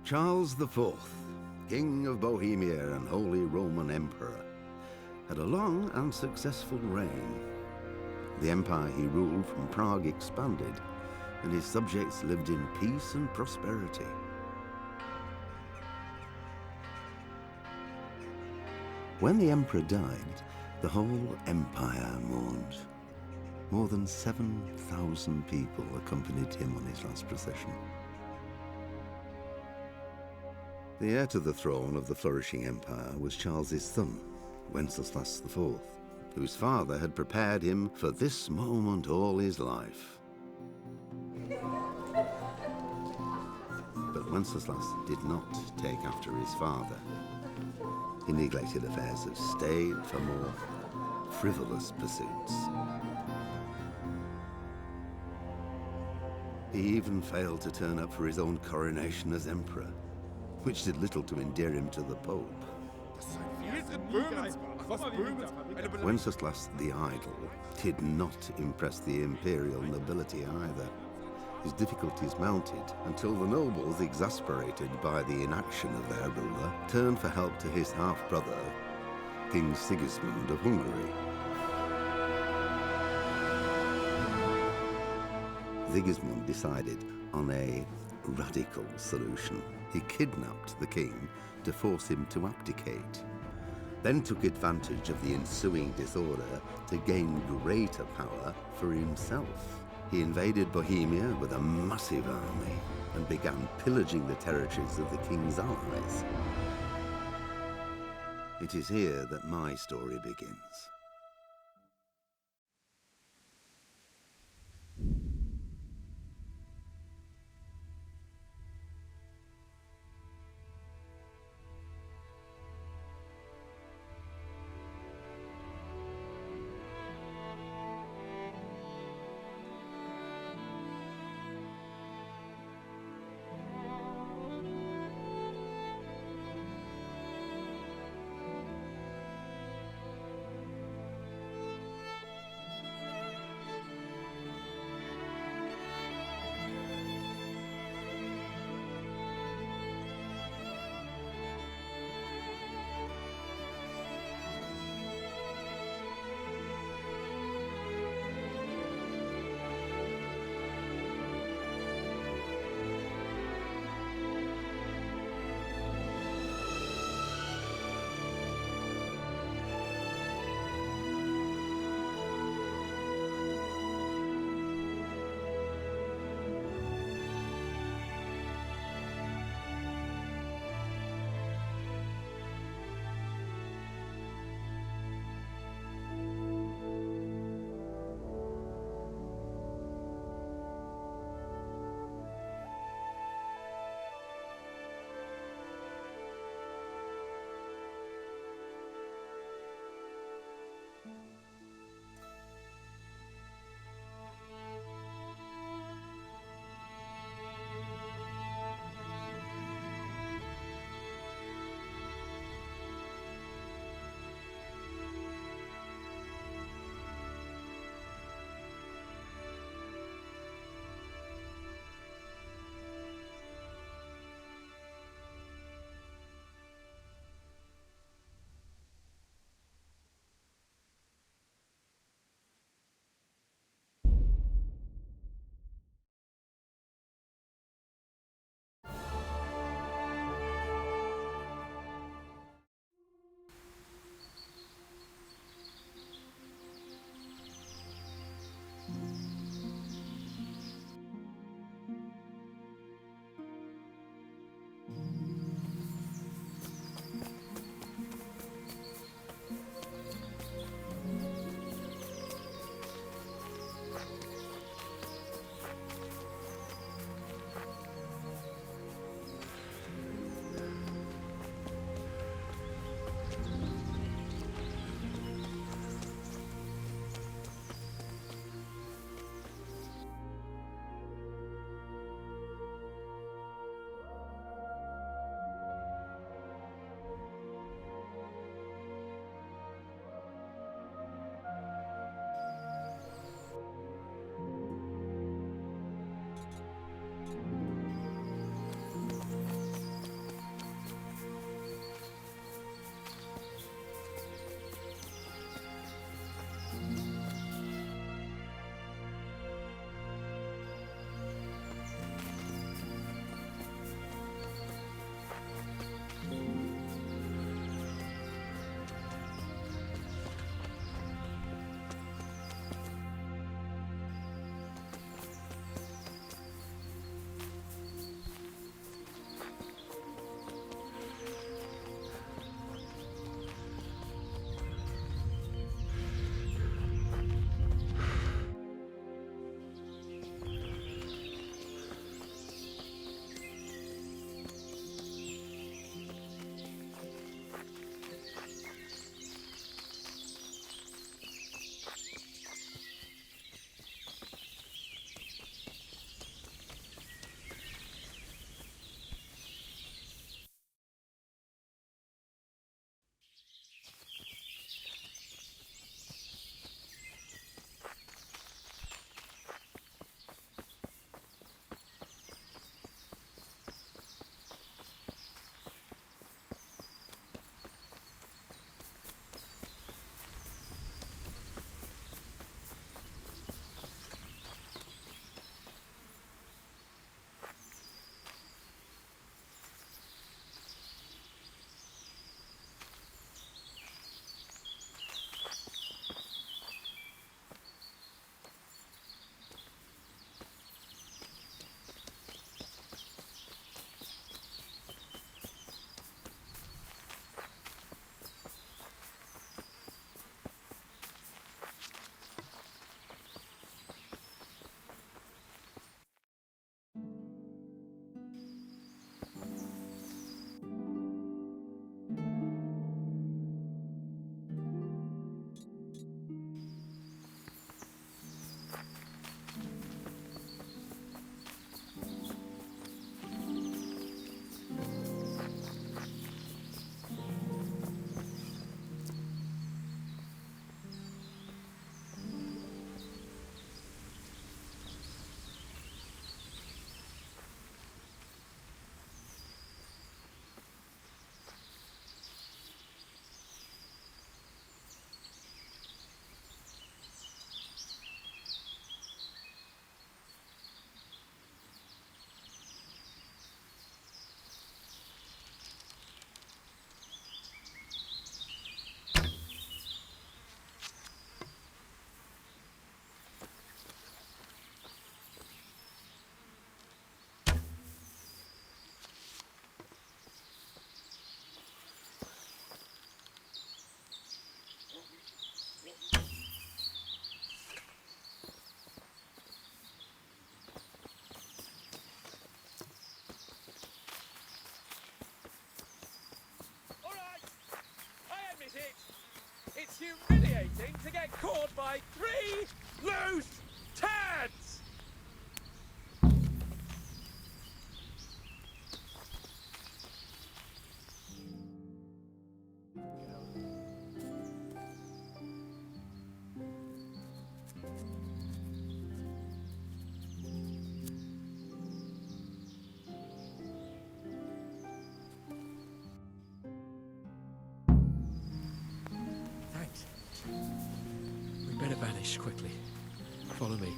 Charles IV, King of Bohemia and Holy Roman Emperor, had a long and successful reign. The empire he ruled from Prague expanded, and his subjects lived in peace and prosperity. When the emperor died, the whole empire mourned. More than 7,000 people accompanied him on his last procession. The heir to the throne of the flourishing empire was Charles's son, Wenceslas IV, whose father had prepared him for this moment all his life. But Wenceslas did not take after his father. He neglected affairs of state for more frivolous pursuits. He even failed to turn up for his own coronation as emperor, which did little to endear him to the Pope. Wenceslas the Idle did not impress the imperial nobility either. His difficulties mounted until the nobles, exasperated by the inaction of their ruler, turned for help to his half-brother, King Sigismund of Hungary. Sigismund decided on a radical solution. He kidnapped the king to force him to abdicate, then took advantage of the ensuing disorder to gain greater power for himself. He invaded Bohemia with a massive army and began pillaging the territories of the king's allies. It is here that my story begins. humiliating to get caught by 3 loose tads! Thanks. We better vanish quickly. Follow me.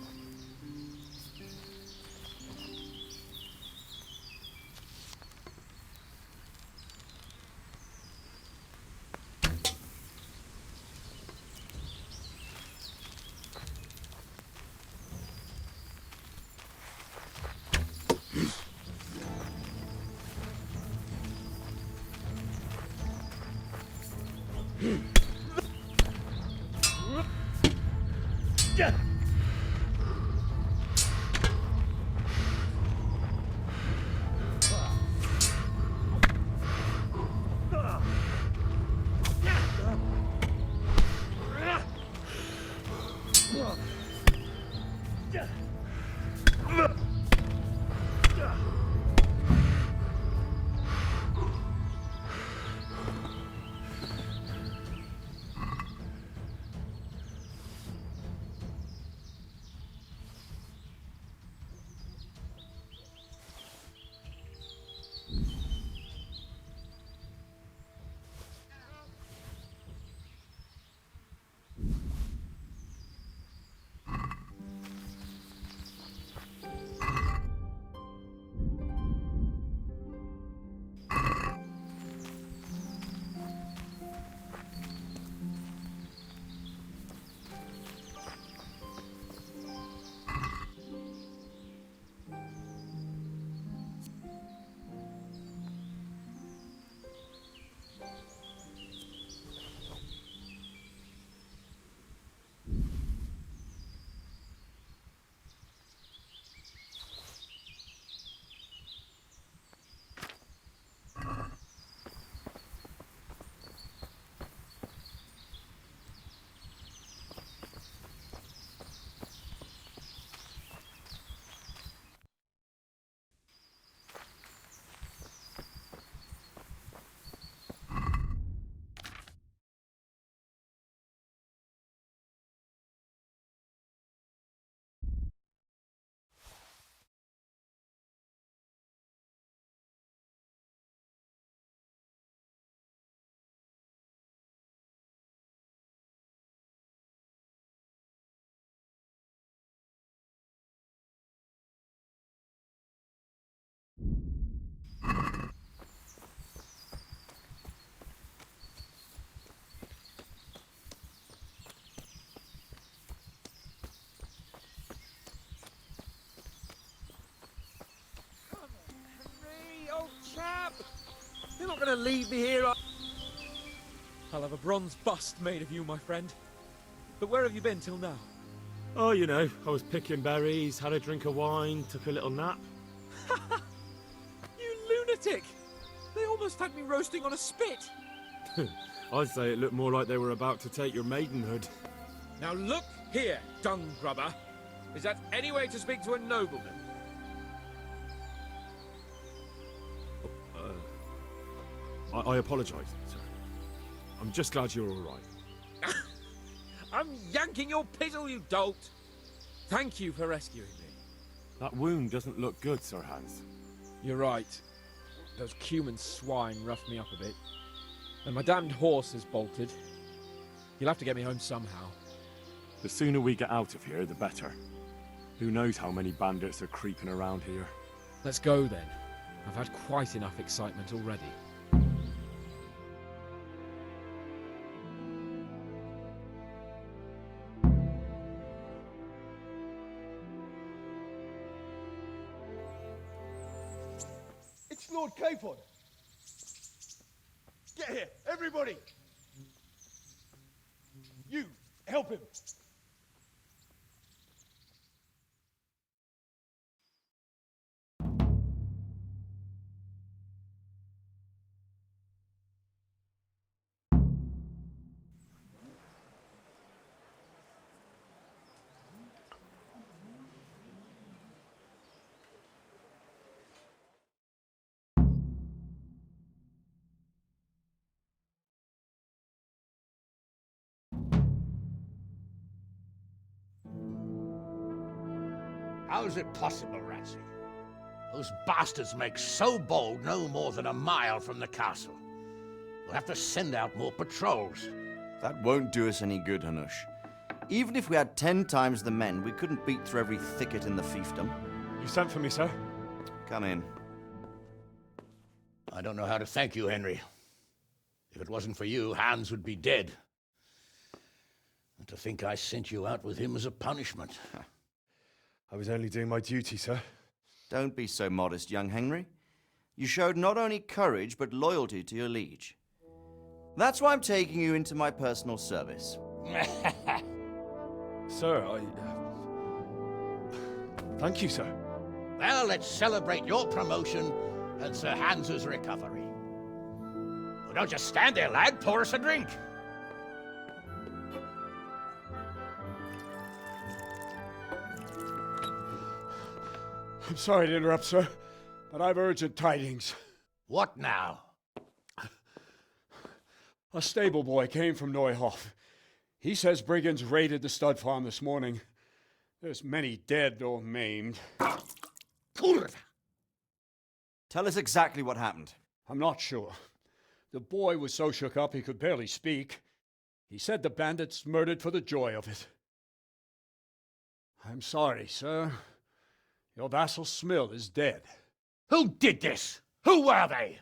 You're not going to leave me here. I'll have a bronze bust made of you, my friend. But where have you been till now? Oh, you know, I was picking berries, had a drink of wine, took a little nap. You lunatic! They almost had me roasting on a spit. I'd say it looked more like they were about to take your maidenhood. Now look here, dung grubber. Is that any way to speak to a nobleman? I apologise, sir. I'm just glad you're all right. I'm yanking your pizzle, you dolt! Thank you for rescuing me. That wound doesn't look good, Sir Hans. You're right. Those cumin swine roughed me up a bit. And my damned horse has bolted. You'll have to get me home somehow. The sooner we get out of here, the better. Who knows how many bandits are creeping around here. Let's go then. I've had quite enough excitement already. It's Lord Capon. Get here, everybody. You, help him. How is it possible, Ratsy? Those bastards make so bold no more than a mile from the castle. We'll have to send out more patrols. That won't do us any good, Hanush. Even if we had 10 times the men, we couldn't beat through every thicket in the fiefdom. You sent for me, sir? Come in. I don't know how to thank you, Henry. If it wasn't for you, Hans would be dead. And to think I sent you out with him as a punishment. I was only doing my duty, sir. Don't be so modest, young Henry. You showed not only courage, but loyalty to your liege. That's why I'm taking you into my personal service. Sir, Thank you, sir. Well, let's celebrate your promotion and Sir Hans's recovery. Well, don't just stand there, lad. Pour us a drink. I'm sorry to interrupt, sir, but I've urgent tidings. What now? A stable boy came from Neuhof. He says brigands raided the stud farm this morning. There's many dead or maimed. Kurva! Tell us exactly what happened. I'm not sure. The boy was so shook up he could barely speak. He said the bandits murdered for the joy of it. I'm sorry, sir. Your vassal Smill is dead. Who did this? Who were they?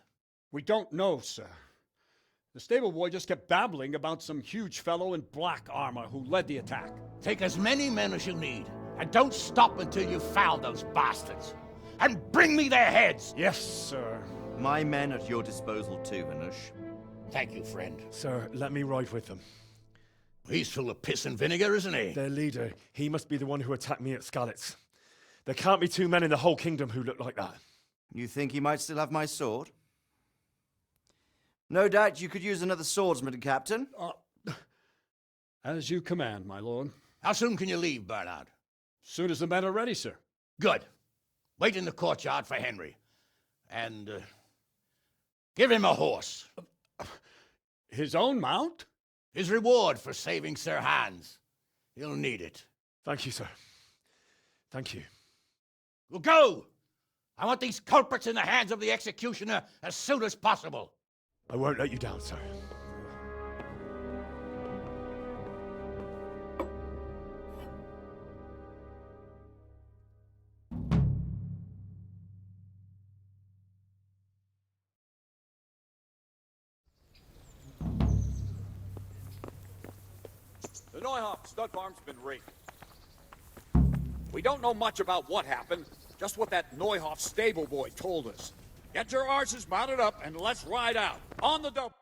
We don't know, sir. The stable boy just kept babbling about some huge fellow in black armor who led the attack. Take as many men as you need, and don't stop until you've found those bastards. And bring me their heads! Yes, sir. My men at your disposal too, Hanush. Thank you, friend. Sir, let me ride with them. He's full of piss and vinegar, isn't he? Their leader, he must be the one who attacked me at Skalitz. There can't be 2 men in the whole kingdom who look like that. You think he might still have my sword? No doubt you could use another swordsman, Captain. As you command, my lord. How soon can you leave, Bernard? Soon as the men are ready, sir. Good. Wait in the courtyard for Henry. And, give him a horse. His own mount? His reward for saving Sir Hans. He'll need it. Thank you, sir. Thank you. Well, go! I want these culprits in the hands of the executioner as soon as possible. I won't let you down, sir. The Neuhof stud farm's been raided. We don't know much about what happened, just what that Neuhof stable boy told us. Get your arses mounted up and let's ride out. On the double.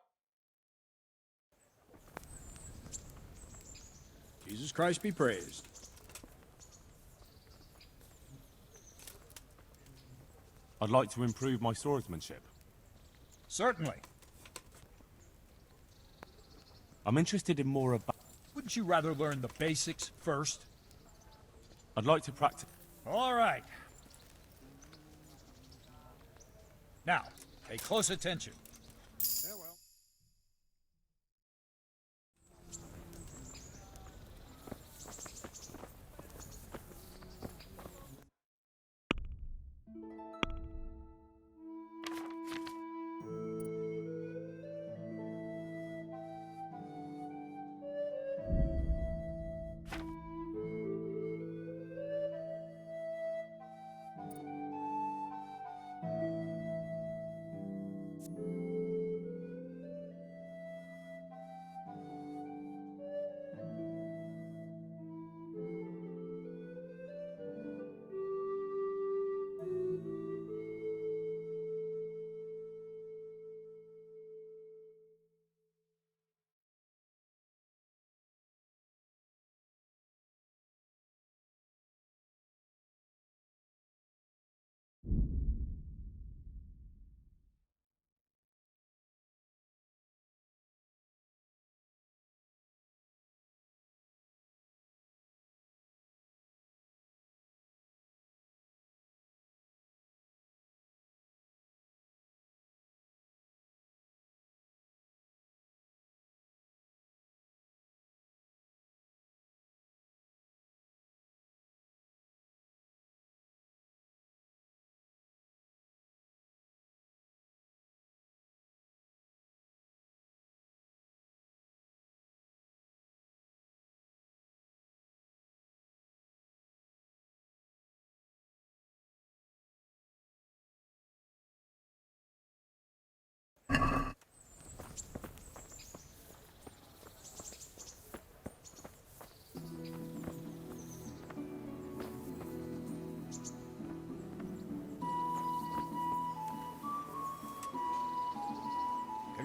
Jesus Christ be praised. I'd like to improve my swordsmanship. Certainly. I'm interested in more about... Wouldn't you rather learn the basics first? I'd like to practice... All right. Now, pay close attention. Farewell.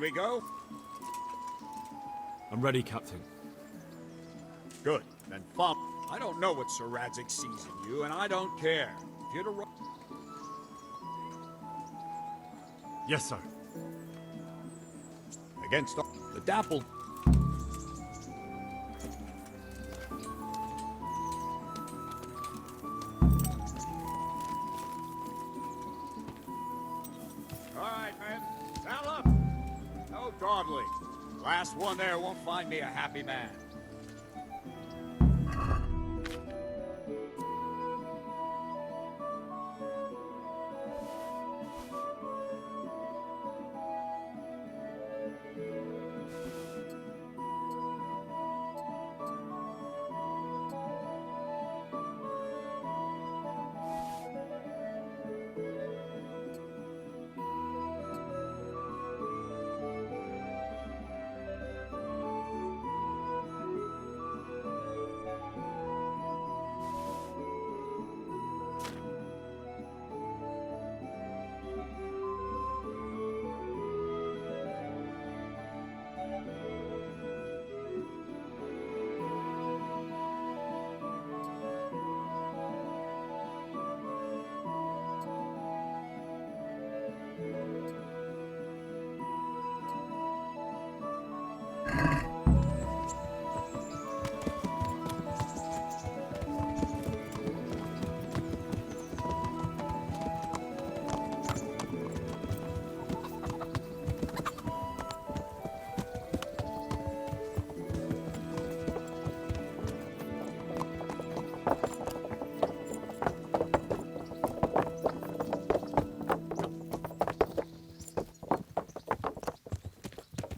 we go? I'm ready, Captain. Good. Then follow. I don't know what Sir Radzik sees in you, and I don't care. If you're to Yes, sir. against the dappled. All right, men. Saddle up. No dawdling. Last one there won't find me a happy man.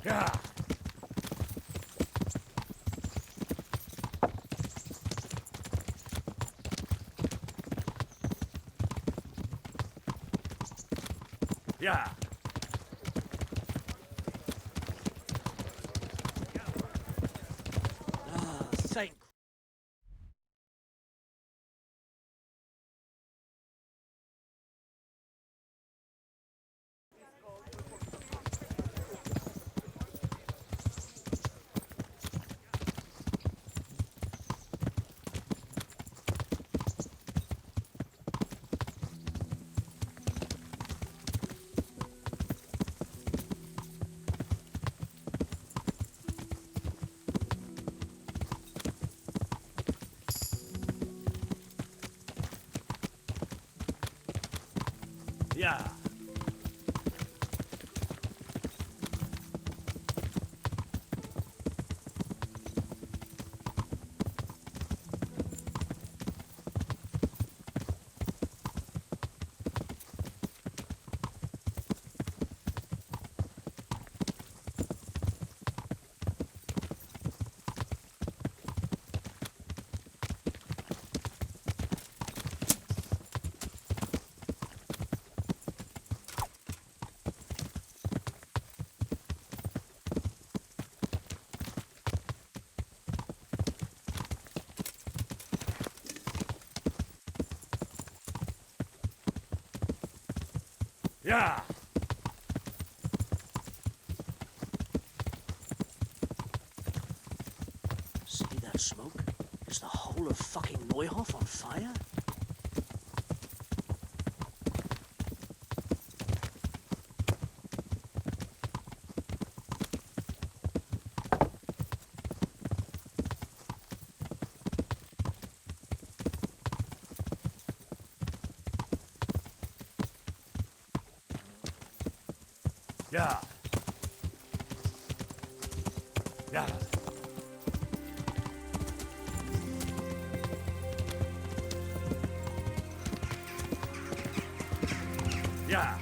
Yeah. Yeah. Saint. Yeah. Yeah. See that smoke? Is the whole of fucking Neuhof on fire? Yeah. Yeah. Yeah.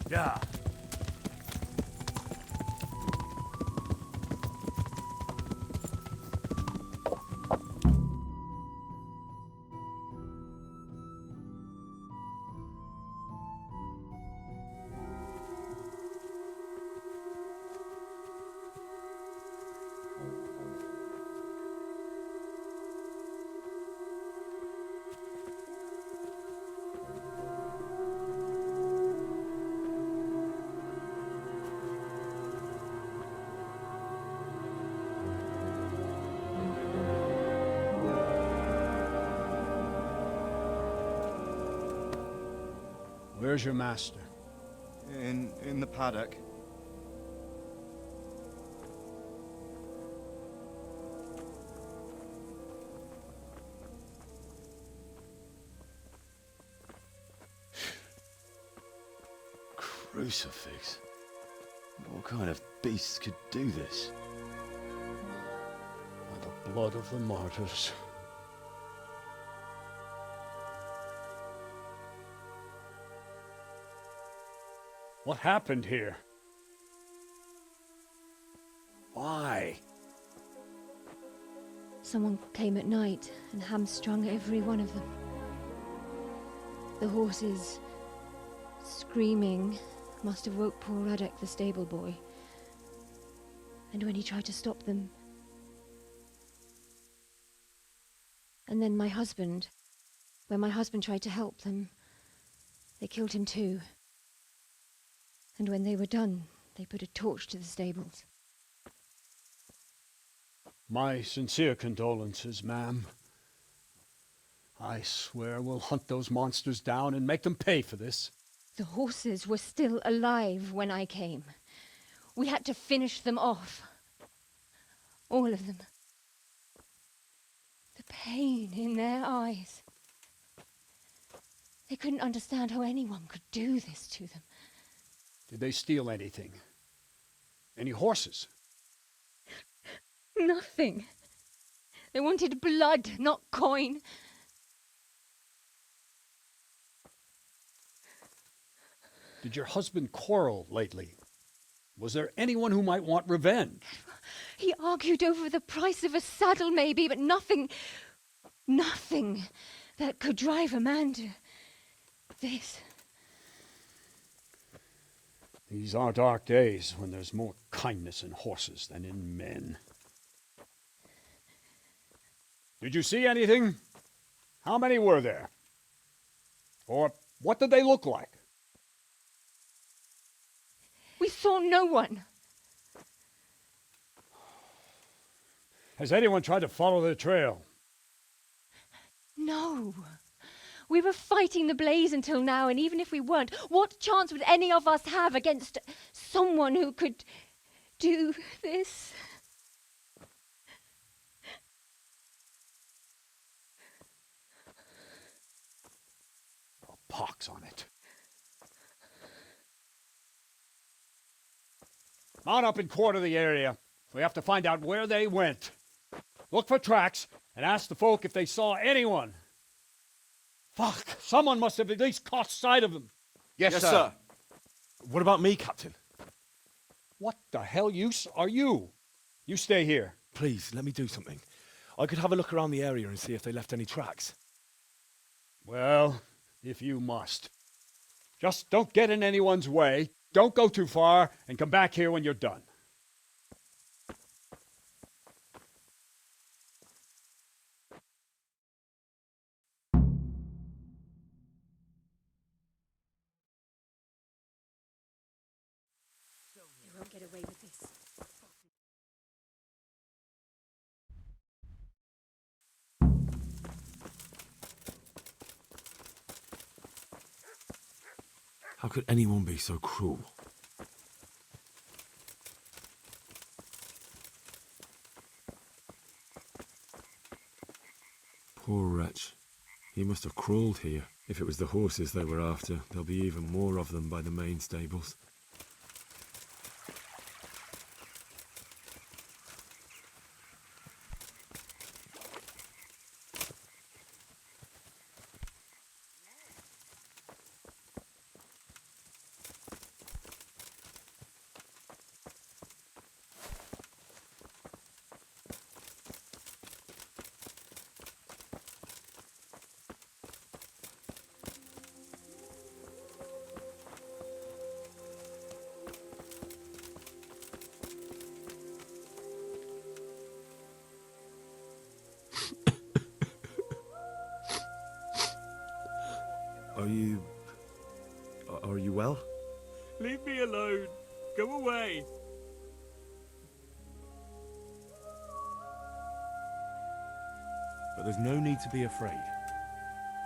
Yeah. Where's your master? In the paddock. Crucifix? What kind of beasts could do this? By the blood of the martyrs. What happened here? Why? Someone came at night and hamstrung every one of them. The horses, screaming, must have woke poor Radek, the stable boy. And when he tried to stop them... And then my husband, when my husband tried to help them, they killed him too. And when they were done, they put a torch to the stables. My sincere condolences, ma'am. I swear we'll hunt those monsters down and make them pay for this. The horses were still alive when I came. We had to finish them off. All of them. The pain in their eyes. They couldn't understand how anyone could do this to them. Did they steal anything? Any horses? Nothing. They wanted blood, not coin. Did your husband quarrel lately? Was there anyone who might want revenge? He argued over the price of a saddle, maybe, but nothing that could drive a man to this. These are dark days when there's more kindness in horses than in men. Did you see anything? How many were there? Or what did they look like? We saw no one. Has anyone tried to follow the trail? No. We were fighting the blaze until now, and even if we weren't, what chance would any of us have against someone who could do this? Oh, pox on it. Mount up and quarter the area. We have to find out where they went. Look for tracks and ask the folk if they saw anyone. Fuck! Someone must have at least caught sight of them. Yes, sir. What about me, Captain? What the hell use are you? You stay here. Please, let me do something. I could have a look around the area and see if they left any tracks. Well, if you must. Just don't get in anyone's way, don't go too far, and come back here when you're done. You won't get away with this. How could anyone be so cruel? Poor wretch. He must have crawled here. If it was the horses they were after, there'll be even more of them by the main stables. Are you well? Leave me alone. Go away. But there's no need to be afraid.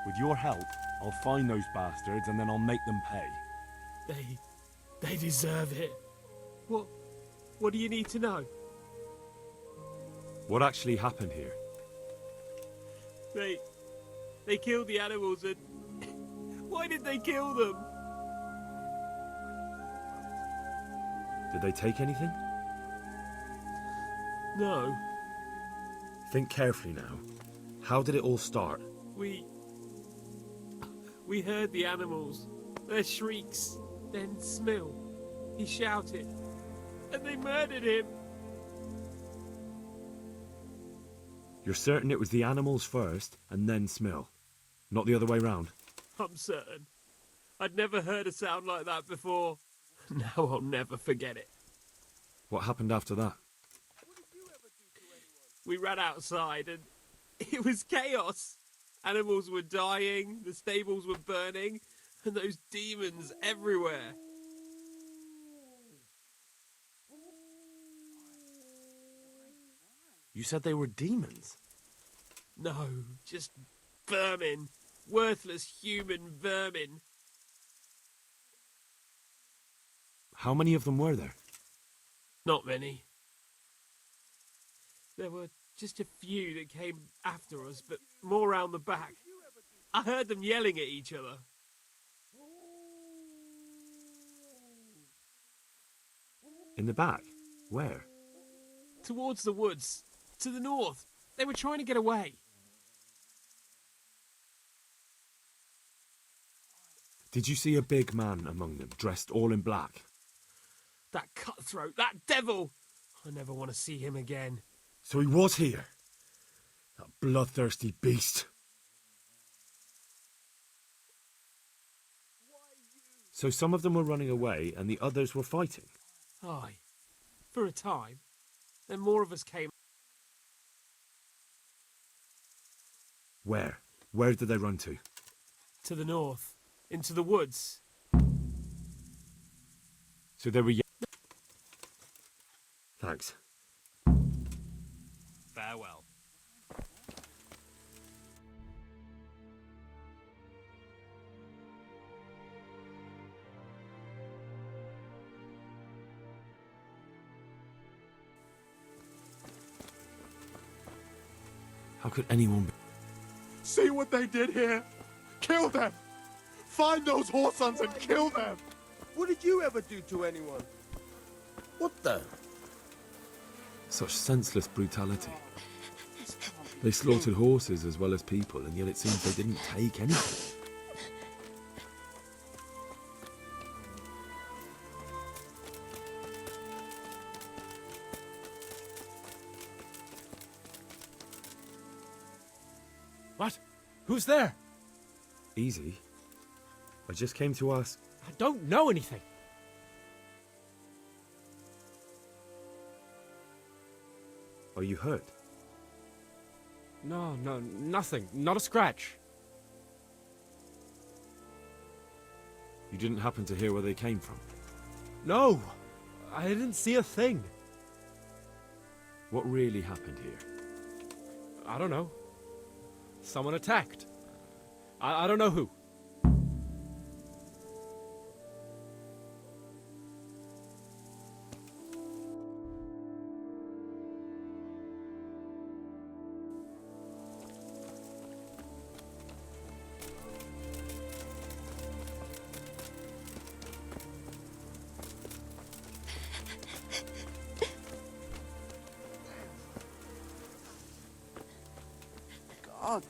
With your help, I'll find those bastards and then I'll make them pay. They deserve it. What do you need to know? What actually happened here? They killed the animals and... Why did they kill them? Did they take anything? No. Think carefully now. How did it all start? We heard the animals, their shrieks, then Smill. He shouted, and they murdered him. You're certain it was the animals first and then Smill? Not the other way round? I'm certain. I'd never heard a sound like that before. Now I'll never forget it. What happened after that? We ran outside and it was chaos. Animals were dying, the stables were burning, and those demons everywhere. You said they were demons? No, just vermin. Worthless human vermin. How many of them were there? Not many. There were just a few that came after us, but more round the back. I heard them yelling at each other. In the back? Where? Towards the woods, to the north. They were trying to get away. Did you see a big man among them, dressed all in black? That cutthroat, that devil! I never want to see him again. So he was here? That bloodthirsty beast. So some of them were running away and the others were fighting? Aye. For a time. Then more of us came. Where? Where did they run to? To the north. Into the woods. So they were... Thanks. Farewell. How could anyone be... See what they did here? Kill them! Find those whoresons and kill them! What did you ever do to anyone? What the? Such senseless brutality. They slaughtered horses as well as people, and yet it seems they didn't take anything. What? Who's there? Easy. I just came to ask... I don't know anything. Are you hurt? No, nothing. Not a scratch. You didn't happen to hear where they came from? No, I didn't see a thing. What really happened here? I don't know. Someone attacked. I don't know who. God.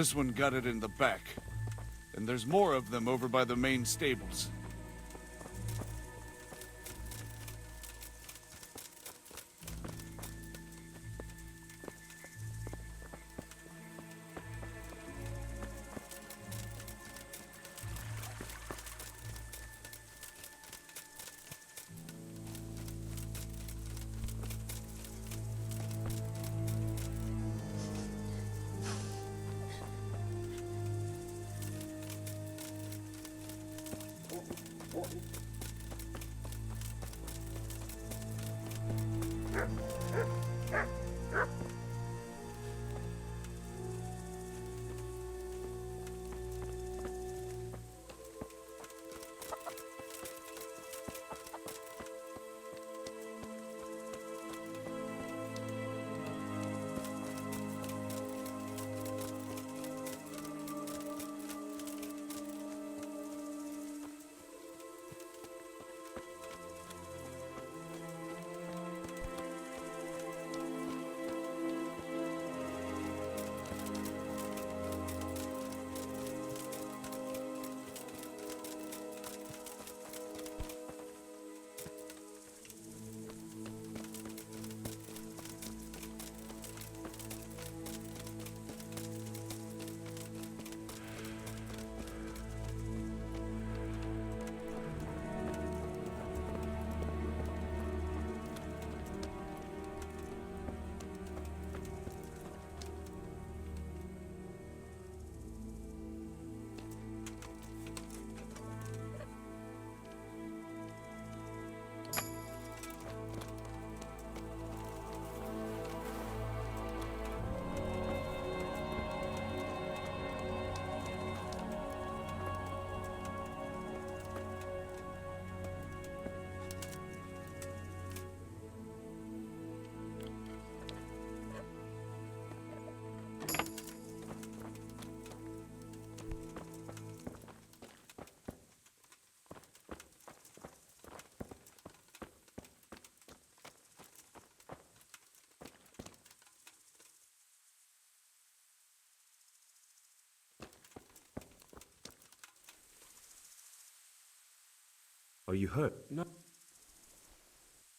This one got it in the back. And there's more of them over by the main stables. Are you hurt? No.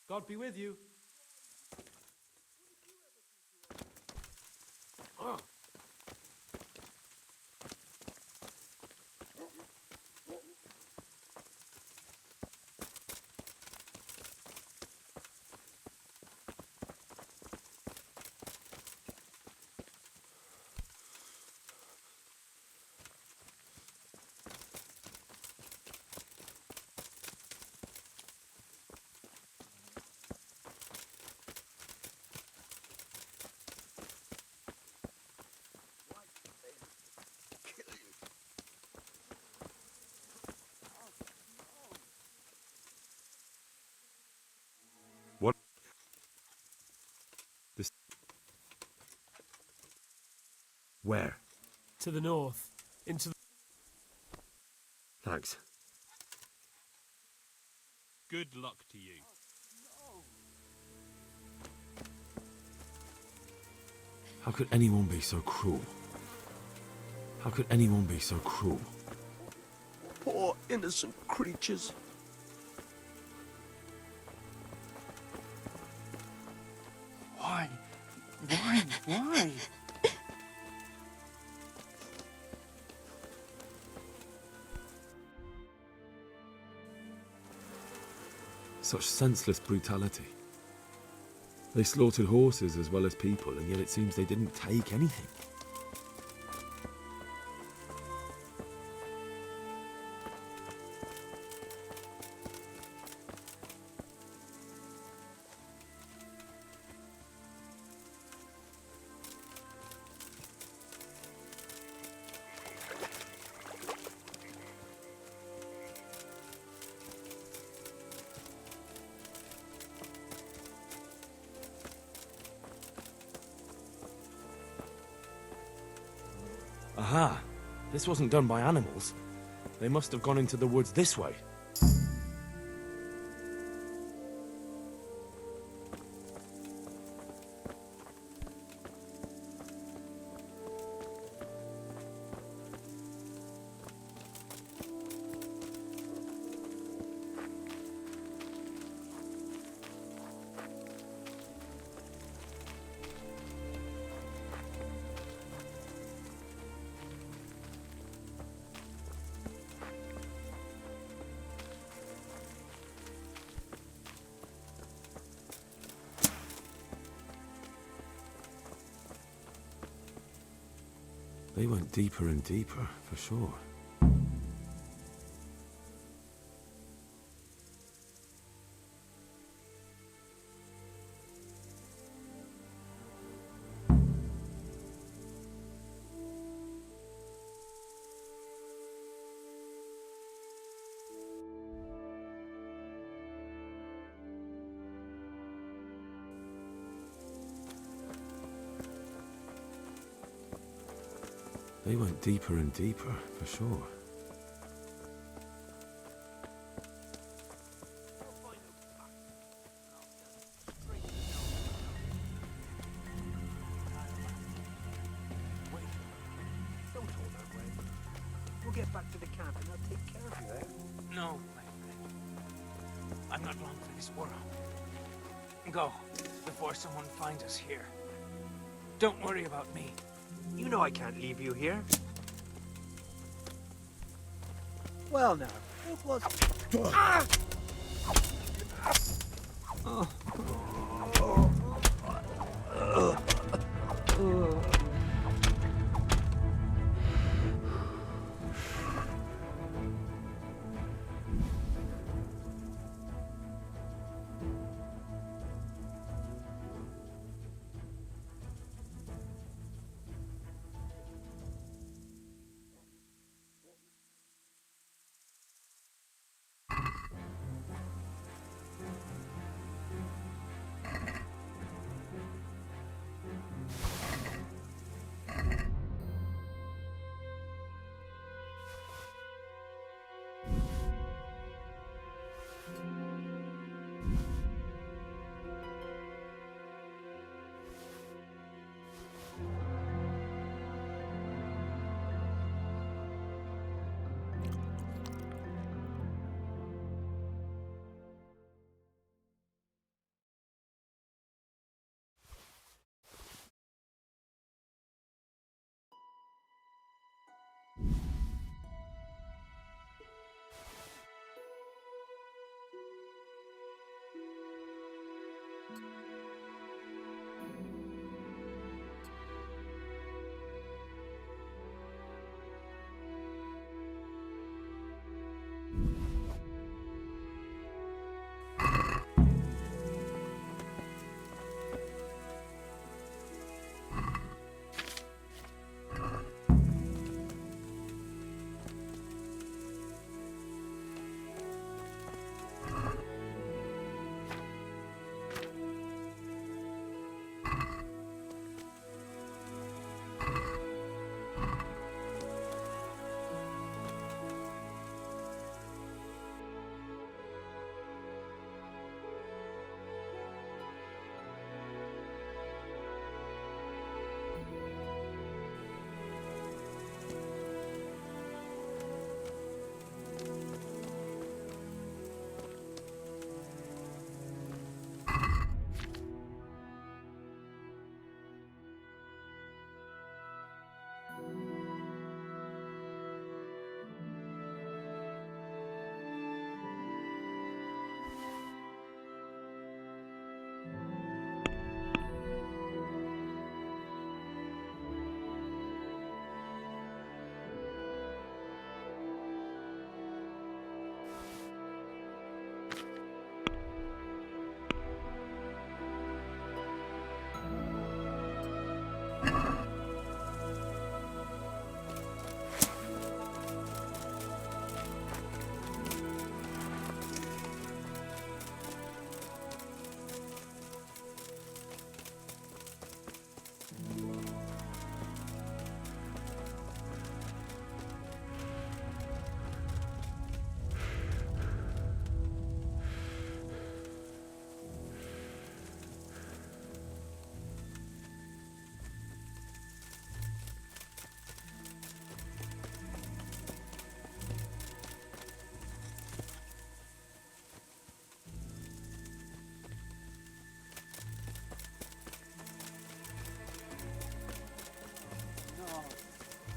God be with you. Oh. What? This. Where? To the north. Into the... Thanks. Good luck to you. How could anyone be so cruel? How could anyone be so cruel? Poor innocent creatures. Why? Why? Why? Such senseless brutality. They slaughtered horses as well as people, and yet it seems they didn't take anything. Aha! This wasn't done by animals. They must have gone into the woods this way. They went deeper and deeper, for sure. They went deeper and deeper, for sure. Don't hold that way. We'll get back to the camp and I'll take care of you, eh? No, my friend. I'm not long for this world. Go, before someone finds us here. Don't worry about me. You know I can't leave you here. Well now, it was... Ah!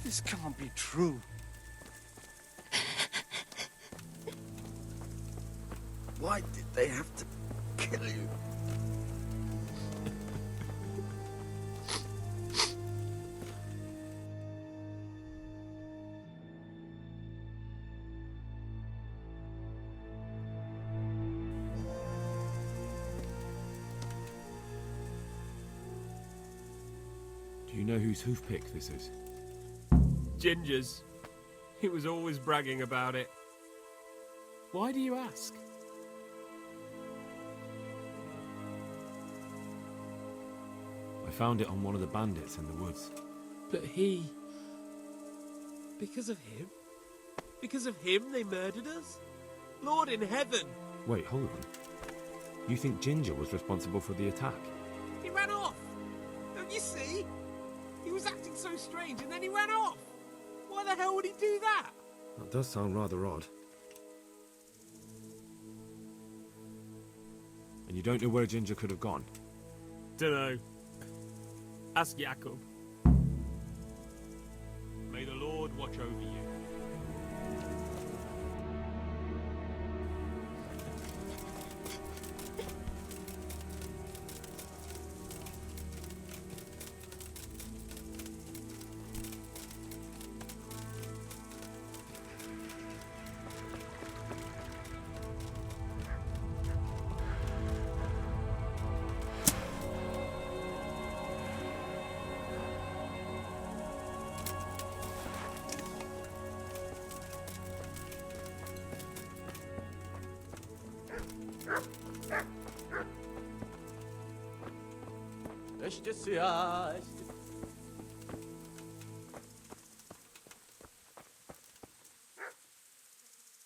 This can't be true. Why did they have to kill you? You know whose hoofpick this is? Ginger's. He was always bragging about it. Why do you ask? I found it on one of the bandits in the woods. But he... Because of him? Because of him they murdered us? Lord in heaven! Wait, hold on. You think Ginger was responsible for the attack? He ran off! Don't you see? He was acting so strange and then he ran off! Why the hell would he do that? That does sound rather odd. And you don't know where Ginger could have gone? Dunno. Ask Jacob. May the Lord watch over you.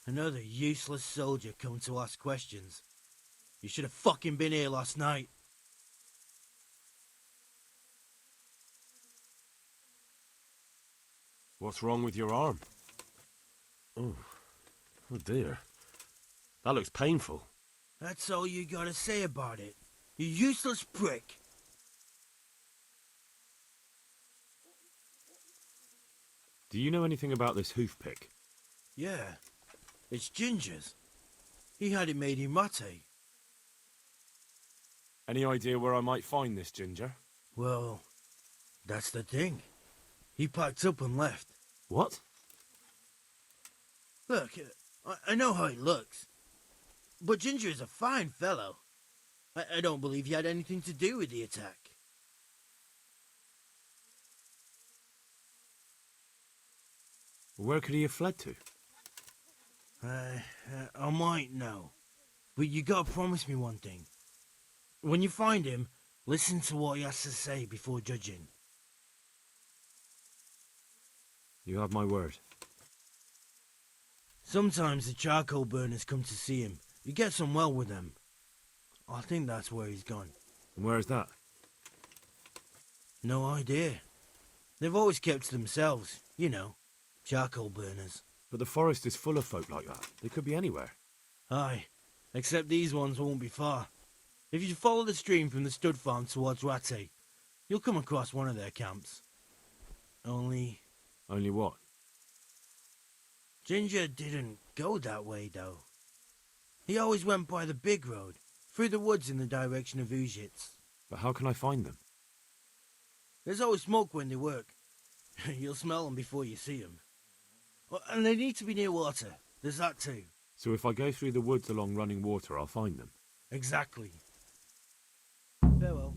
Another useless soldier come to ask questions. You should have fucking been here last night. What's wrong with your arm? Oh dear. That looks painful. That's all you gotta say about it. You useless prick. Do you know anything about this hoofpick? Yeah, it's Ginger's. He had it made in mate. Any idea where I might find this Ginger? Well, that's the thing. He packed up and left. What? Look, I know how he looks. But Ginger is a fine fellow. I don't believe he had anything to do with the attack. Where could he have fled to? I might know. But you gotta promise me one thing. When you find him, listen to what he has to say before judging. You have my word. Sometimes the charcoal burners come to see him. He gets on well with them. I think that's where he's gone. And where is that? No idea. They've always kept to themselves, you know. Charcoal burners. But the forest is full of folk like that. They could be anywhere. Aye, except these ones won't be far. If you follow the stream from the stud farm towards Rattay, you'll come across one of their camps. Only what? Ginger didn't go that way, though. He always went by the big road, through the woods in the direction of Ujits. But how can I find them? There's always smoke when they work. You'll smell them before you see them. And they need to be near water. There's that too. So if I go through the woods along running water, I'll find them? Exactly. Farewell.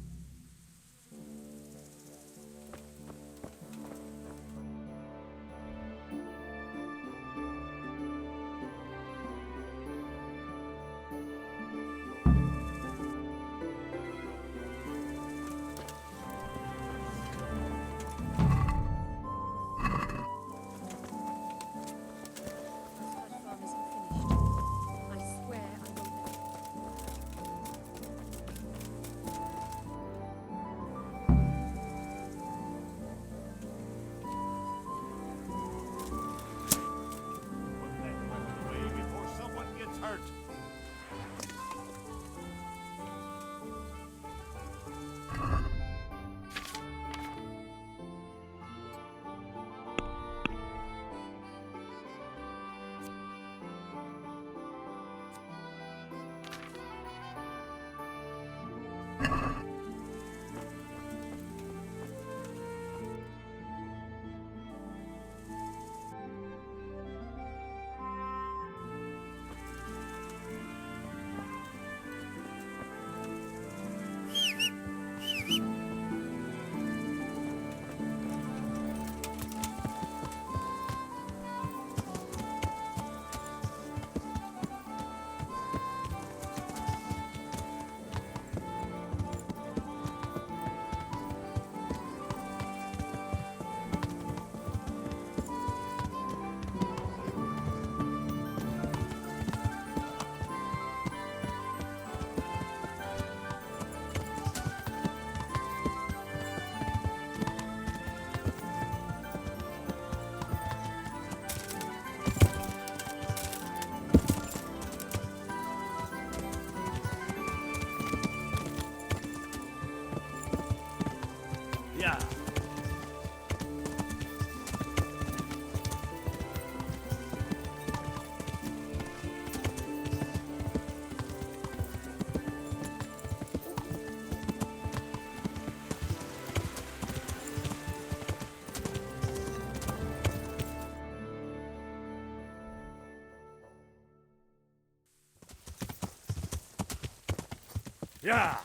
Yeah.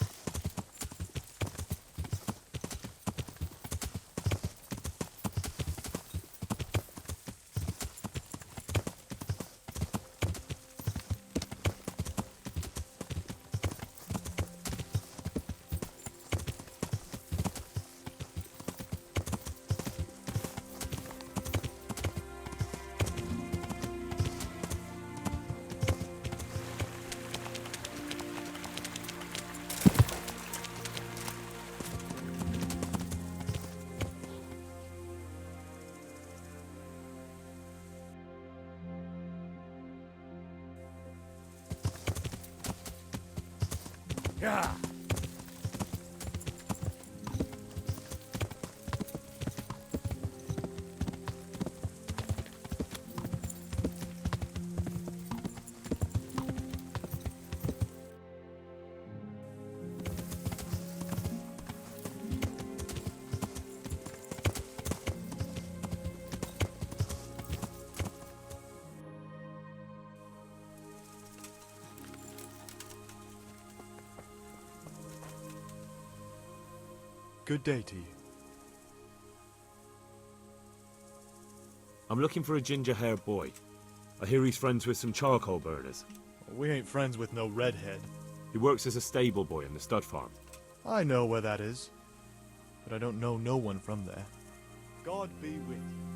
Yeah. Good day to you. I'm looking for a ginger-haired boy. I hear he's friends with some charcoal burners. We ain't friends with no redhead. He works as a stable boy in the stud farm. I know where that is, but I don't know no one from there. God be with you.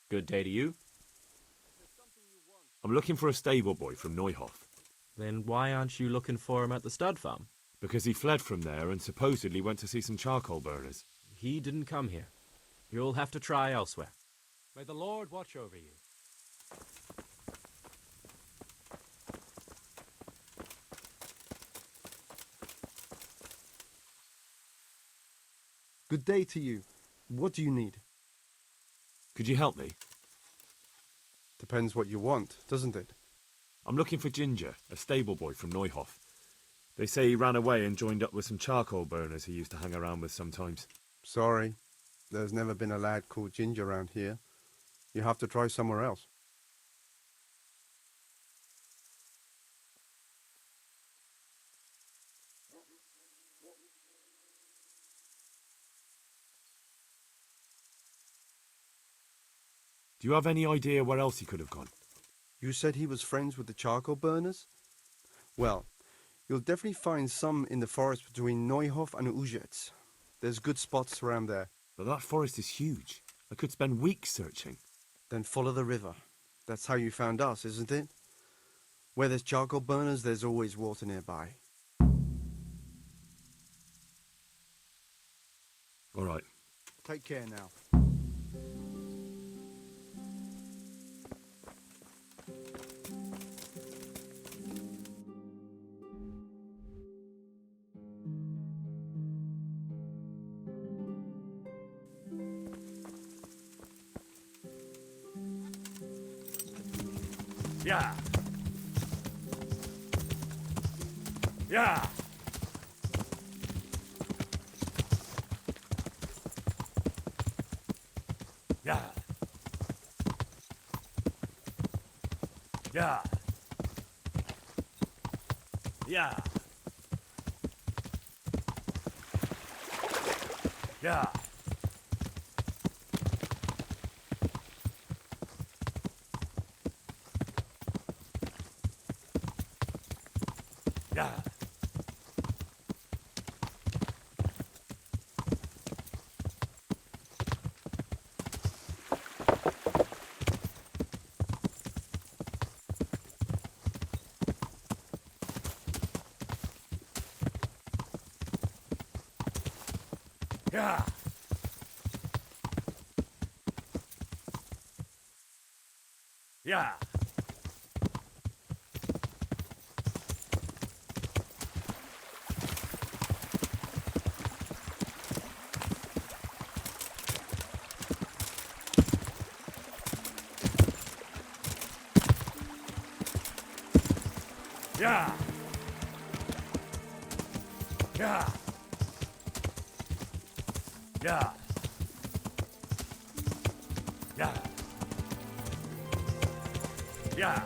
Good day to you. I'm looking for a stable boy from Neuhof. Then why aren't you looking for him at the stud farm? Because he fled from there and supposedly went to see some charcoal burners. He didn't come here. You'll have to try elsewhere. May the Lord watch over you. Good day to you. What do you need? Could you help me? Depends what you want, doesn't it? I'm looking for Ginger, a stable boy from Neuhof. They say he ran away and joined up with some charcoal burners he used to hang around with sometimes. Sorry, there's never been a lad called Ginger around here. You have to try somewhere else. Do you have any idea where else he could have gone? You said he was friends with the charcoal burners? Well, you'll definitely find some in the forest between Neuhof and Uzets. There's good spots around there. But that forest is huge. I could spend weeks searching. Then follow the river. That's how you found us, isn't it? Where there's charcoal burners, there's always water nearby. All right. Take care now. Yeah. Yeah. Yeah. Yeah. Yeah. Yeah. Yeah. Yeah. Yeah. Yeah. Yeah. Yeah. Yeah. Yeah.